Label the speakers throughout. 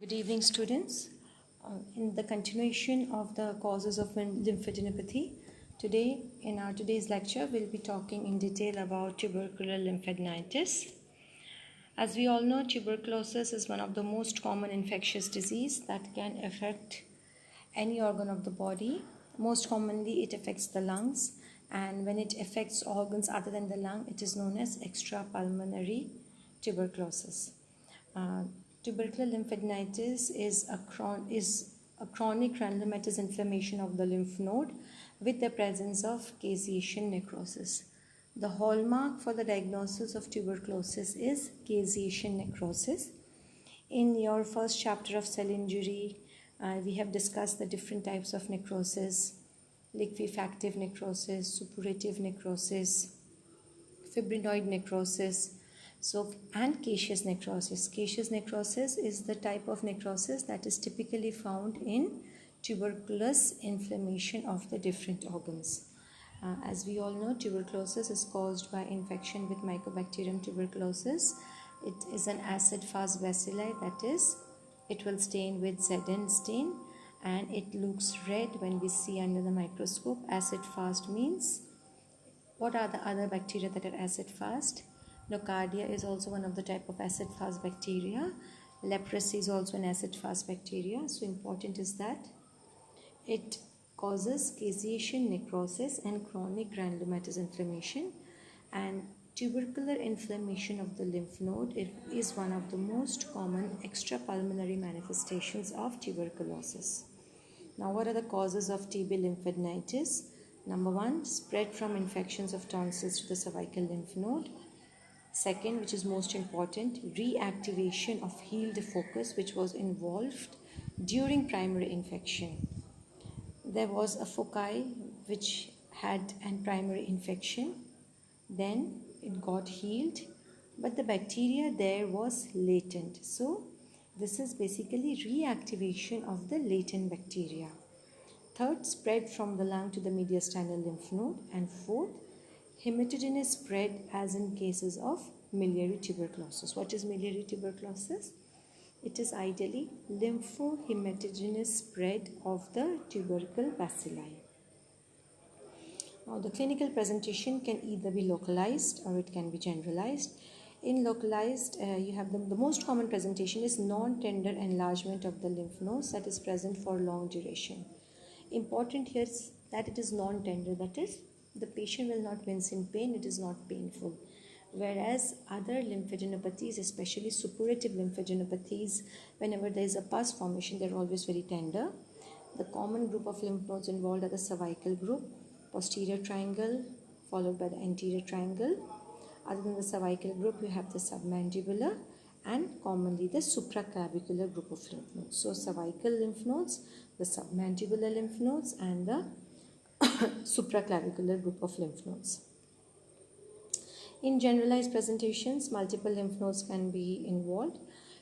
Speaker 1: Good evening, students. In the continuation of the causes of lymphadenopathy, today in our today's lecture, we'll be talking in detail about tubercular lymphadenitis. As we all know, tuberculosis is one of the most common infectious disease that can affect any organ of the body. Most commonly, it affects the lungs, and when it affects organs other than the lung, it is known as extrapulmonary tuberculosis. Tubercular lymphadenitis is a chronic granulomatous inflammation of the lymph node with the presence of caseation necrosis. The hallmark for the diagnosis of tuberculosis is caseation necrosis. In your first chapter of cell injury, we have discussed the different types of necrosis: liquefactive necrosis, suppurative necrosis, fibrinoid necrosis, and caseous necrosis. Caseous necrosis is the type of necrosis that is typically found in tuberculous inflammation of the different organs. As we all know, tuberculosis is caused by infection with Mycobacterium tuberculosis. It is an acid-fast bacilli, that is, it will stain with Zn stain and it looks red when we see under the microscope. Acid-fast means, what are the other bacteria that are acid-fast? Nocardia is also one of the type of acid-fast bacteria. Leprosy is also an acid-fast bacteria. So important is that it causes caseation necrosis and chronic granulomatous inflammation. And tubercular inflammation of the lymph node is one of the most common extrapulmonary manifestations of tuberculosis. Now, what are the causes of TB lymphadenitis? Number one, spread from infections of tonsils to the cervical lymph node. Second, which is most important, reactivation of healed focus which was involved during primary infection. There was a foci which had a primary infection, then it got healed, but the bacteria there was latent. So this is basically reactivation of the latent bacteria. Third, spread from the lung to the mediastinal lymph node. And fourth, hematogenous spread, as in cases of miliary tuberculosis. What is miliary tuberculosis? It is ideally lymphohematogenous spread of the tubercle bacilli. Now, the clinical presentation can either be localized or it can be generalized. In localized, you have the most common presentation is non-tender enlargement of the lymph nodes that is present for long duration. Important here is that it is non-tender, that is, the patient will not wince in pain, it is not painful. Whereas other lymphadenopathies, especially suppurative lymphadenopathies, whenever there is a pus formation, they are always very tender. The common group of lymph nodes involved are the cervical group, posterior triangle, followed by the anterior triangle. Other than the cervical group, you have the submandibular and commonly the supraclavicular group of lymph nodes. So, cervical lymph nodes, the submandibular lymph nodes, and the supraclavicular group of lymph nodes. In generalized presentations, multiple lymph nodes can be involved.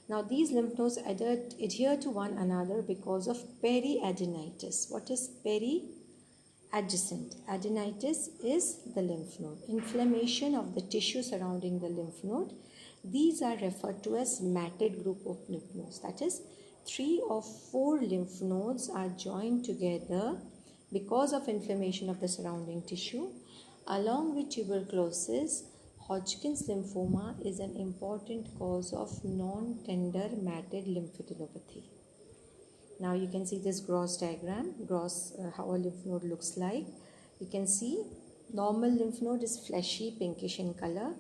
Speaker 1: Now, these lymph nodes adhere to one another because of periadenitis. What is periadjacent? Adenitis is the lymph node. Inflammation of the tissue surrounding the lymph node. These are referred to as matted group of lymph nodes. That is, 3 or 4 lymph nodes are joined together because of inflammation of the surrounding tissue. Along with tuberculosis, Hodgkin's lymphoma is an important cause of non-tender matted lymphadenopathy. Now you can see this Gauss diagram, how a lymph node looks like. You can see normal lymph node is fleshy pinkish in color,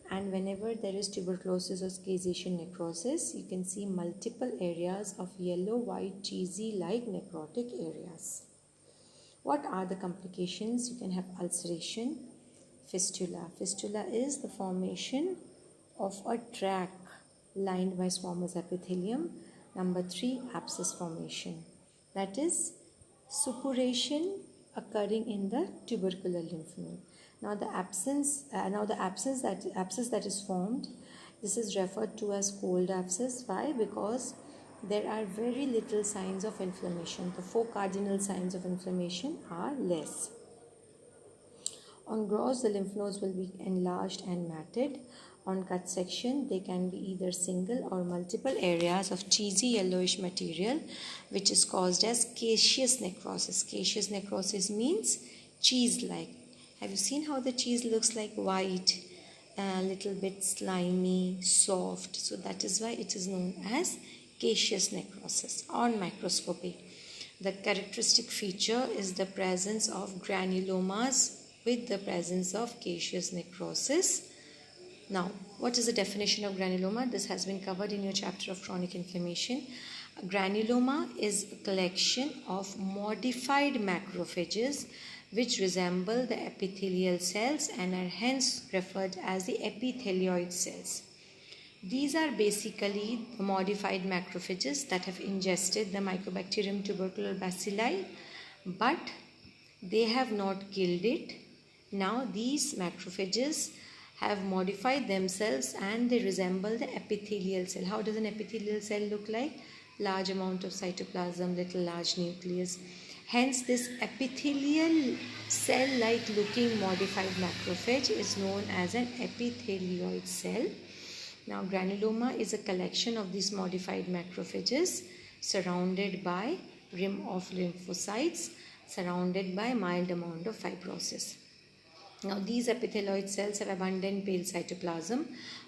Speaker 1: and whenever there is tuberculosis or caseation necrosis, you can see multiple areas of yellow, white, cheesy like necrotic areas. What are the complications? You can have ulceration, fistula. Fistula is the formation of a tract lined by squamous epithelium. Number 3, abscess formation. That is suppuration occurring in the tubercular lymph node. Now the abscess that is formed, this is referred to as cold abscess. Why? Because there are very little signs of inflammation. The 4 cardinal signs of inflammation are less. On Gauss, the lymph nodes will be enlarged and matted. On cut section, they can be either single or multiple areas of cheesy yellowish material which is caused as caseous necrosis. Caseous necrosis means cheese-like. Have you seen how the cheese looks like? White, a little bit slimy, soft. So that is why it is known as caseous necrosis on microscopy. The characteristic feature is the presence of granulomas with the presence of caseous necrosis. Now, what is the definition of granuloma? This has been covered in your chapter of chronic inflammation. A granuloma is a collection of modified macrophages which resemble the epithelial cells and are hence referred as the epithelioid cells. These are basically the modified macrophages that have ingested the Mycobacterium tuberculous bacilli, but they have not killed it. Now these macrophages have modified themselves and they resemble the epithelial cell. How does an epithelial cell look like? Large amount of cytoplasm, little large nucleus. Hence this epithelial cell-like looking modified macrophage is known as an epithelioid cell. Now granuloma is a collection of these modified macrophages surrounded by rim of lymphocytes, surrounded by mild amount of fibrosis. Now these epithelioid cells have abundant pale cytoplasm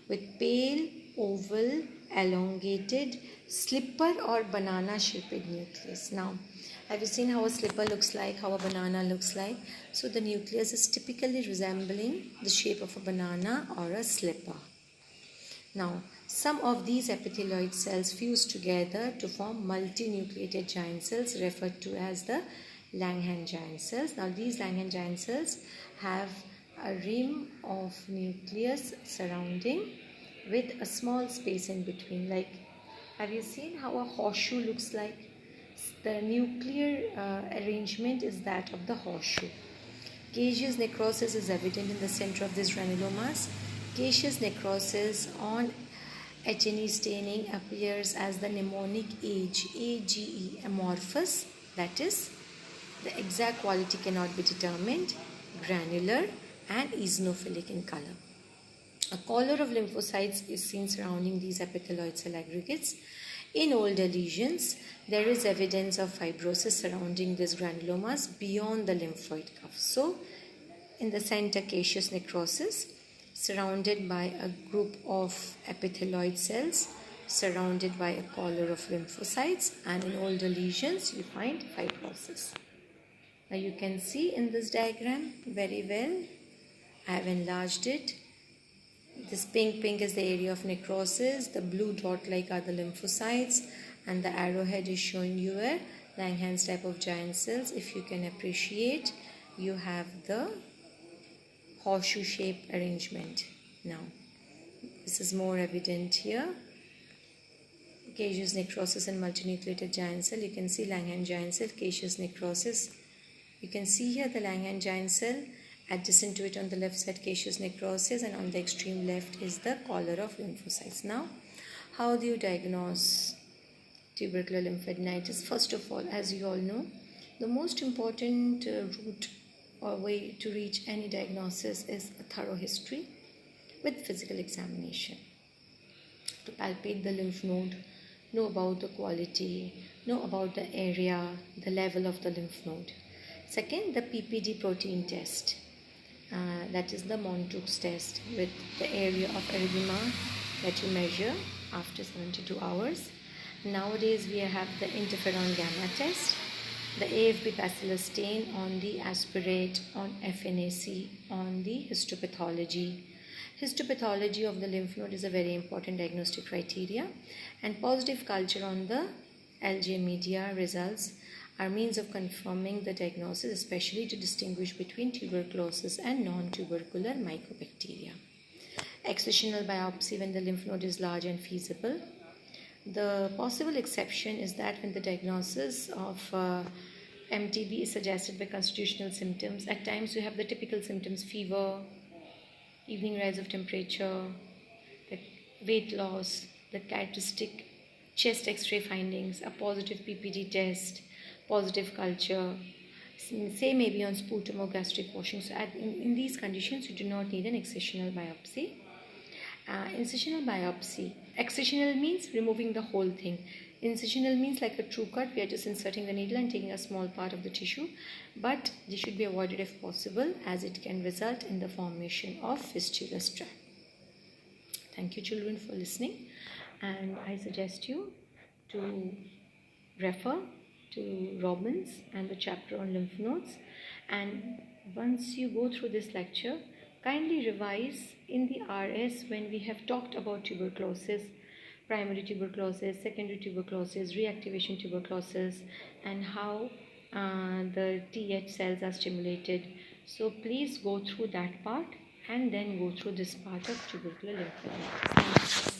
Speaker 1: with pale, oval, elongated, slipper or banana shaped nucleus. Now have you seen how a slipper looks like, how a banana looks like? So the nucleus is typically resembling the shape of a banana or a slipper. Now, some of these epithelioid cells fuse together to form multinucleated giant cells referred to as the Langhans giant cells. Now, these Langhans giant cells have a rim of nucleus surrounding with a small space in between. Like, have you seen how a horseshoe looks like? The nuclear arrangement is that of the horseshoe. Caseous necrosis is evident in the center of these granulomas. Caseous necrosis on H&E staining appears as the mnemonic age, AGE, amorphous, that is, the exact quality cannot be determined, granular and eosinophilic in color. A collar of lymphocytes is seen surrounding these epithelioid cell aggregates. In older lesions, there is evidence of fibrosis surrounding these granulomas beyond the lymphoid cuff. So, in the center, caseous necrosis, surrounded by a group of epithelioid cells, surrounded by a collar of lymphocytes, and in older lesions, you find fibrosis. Now, you can see in this diagram very well. I have enlarged it. This pink is the area of necrosis, the blue dot-like are the lymphocytes, and the arrowhead is showing you a Langhans type of giant cells. If you can appreciate, you have the horseshoe shape arrangement. Now, this is more evident here. Caseous necrosis and multinucleated giant cell. You can see Langhans giant cell, caseous necrosis. You can see here the Langhans giant cell. Adjacent to it on the left side, caseous necrosis, and on the extreme left is the collar of lymphocytes. Now, how do you diagnose tubercular lymphadenitis? First of all, as you all know, the most important route or way to reach any diagnosis is a thorough history with physical examination. To palpate the lymph node, know about the quality, know about the area, the level of the lymph node. Second, the PPD protein test. That is the Montoux test with the area of erythema that you measure after 72 hours. Nowadays we have the interferon gamma test, the AFP bacillus stain on the aspirate, on FNAC, on the histopathology. Histopathology of the lymph node is a very important diagnostic criteria, and positive culture on the LJ media results are means of confirming the diagnosis, especially to distinguish between tuberculosis and non-tubercular mycobacteria. Excisional biopsy when the lymph node is large and feasible. The possible exception is that when the diagnosis of MTB is suggested by constitutional symptoms, at times you have the typical symptoms: fever, evening rise of temperature, the weight loss, the characteristic chest x-ray findings, a positive PPD test, positive culture, say maybe on sputum or gastric washing. So in these conditions, you do not need an excisional biopsy. Incisional biopsy. Excisional means removing the whole thing. Incisional means like a true cut. We are just inserting the needle and taking a small part of the tissue. But this should be avoided if possible, as it can result in the formation of fistula strap. Thank you, children, for listening. And I suggest you to refer to Robbins and the chapter on lymph nodes. And once you go through this lecture, kindly revise in the RS when we have talked about tuberculosis, primary tuberculosis, secondary tuberculosis, reactivation tuberculosis, and how the TH cells are stimulated. So please go through that part and then go through this part of tubercular lymphedema.